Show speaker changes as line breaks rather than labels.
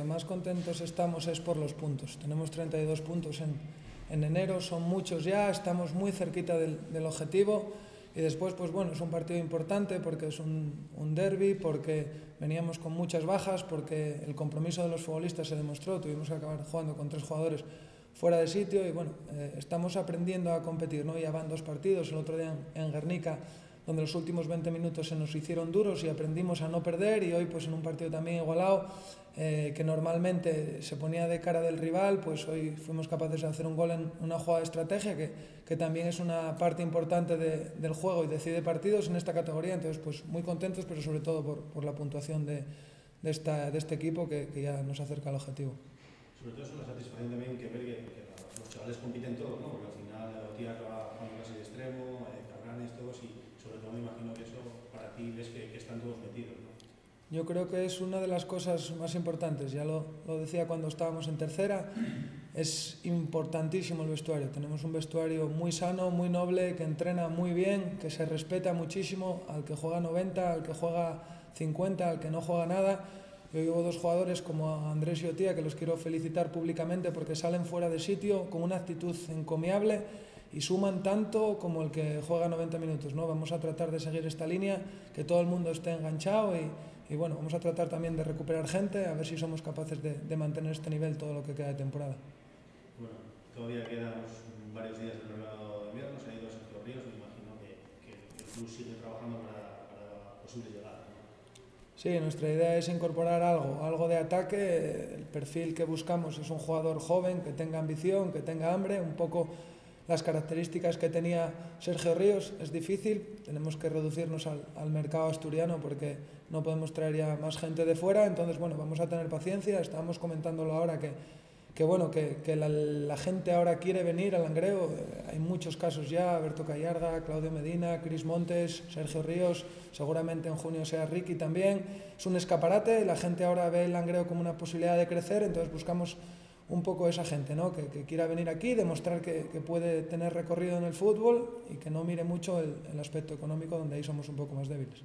que más contentos estamos es por los puntos. Tenemos 32 puntos en enero, son muchos ya, estamos muy cerquita del objetivo. Y después, pues bueno, es un partido importante porque es un derbi, porque veníamos con muchas bajas, porque el compromiso de los futbolistas se demostró, tuvimos que acabar jugando con 3 jugadores fuera de sitio y bueno, estamos aprendiendo a competir, ¿no? Ya van 2 partidos, el otro día en Guernica, donde los últimos 20 minutos se nos hicieron duros y aprendimos a no perder, y hoy pues en un partido también igualado, que normalmente se ponía de cara del rival, pues hoy fuimos capaces de hacer un gol en una jugada de estrategia que también es una parte importante del juego y decide partidos en esta categoría. Entonces pues muy contentos, pero sobre todo por la puntuación de este equipo que ya nos acerca al objetivo.
Sobre todo es una satisfacción también que ver que los chavales compiten todos, ¿no? Porque al final la tía acaba jugando casi de extremo, Cabranes, todos, y sobre todo me imagino que eso para ti ves que están todos metidos, ¿no?
Yo creo que es una de las cosas más importantes, ya lo decía cuando estábamos en tercera, es importantísimo el vestuario. Tenemos un vestuario muy sano, muy noble, que entrena muy bien, que se respeta muchísimo al que juega 90, al que juega 50, al que no juega nada. Yo llevo 2 jugadores como Andrés y Otía, que los quiero felicitar públicamente porque salen fuera de sitio con una actitud encomiable y suman tanto como el que juega 90 minutos, ¿no? Vamos a tratar de seguir esta línea, que todo el mundo esté enganchado y bueno, vamos a tratar también de recuperar gente, a ver si somos capaces de mantener este nivel todo lo que queda de temporada.
Bueno, todavía quedan varios días del mercado de invierno, se ha ido Sergio Ríos, me imagino que el club sigue trabajando para posible llegada, ¿no?
Sí, nuestra idea es incorporar algo de ataque. El perfil que buscamos es un jugador joven, que tenga ambición, que tenga hambre, un poco las características que tenía Sergio Ríos. Es difícil, tenemos que reducirnos al mercado asturiano porque no podemos traer ya más gente de fuera, entonces bueno, vamos a tener paciencia. Estábamos comentándolo ahora que la gente ahora quiere venir al Langreo. Hay muchos casos ya, Alberto Callarga, Claudio Medina, Cris Montes, Sergio Ríos, seguramente en junio sea Ricky también. Es un escaparate, la gente ahora ve el Langreo como una posibilidad de crecer, entonces buscamos un poco esa gente, ¿no? que quiera venir aquí, demostrar que puede tener recorrido en el fútbol y que no mire mucho el aspecto económico, donde ahí somos un poco más débiles.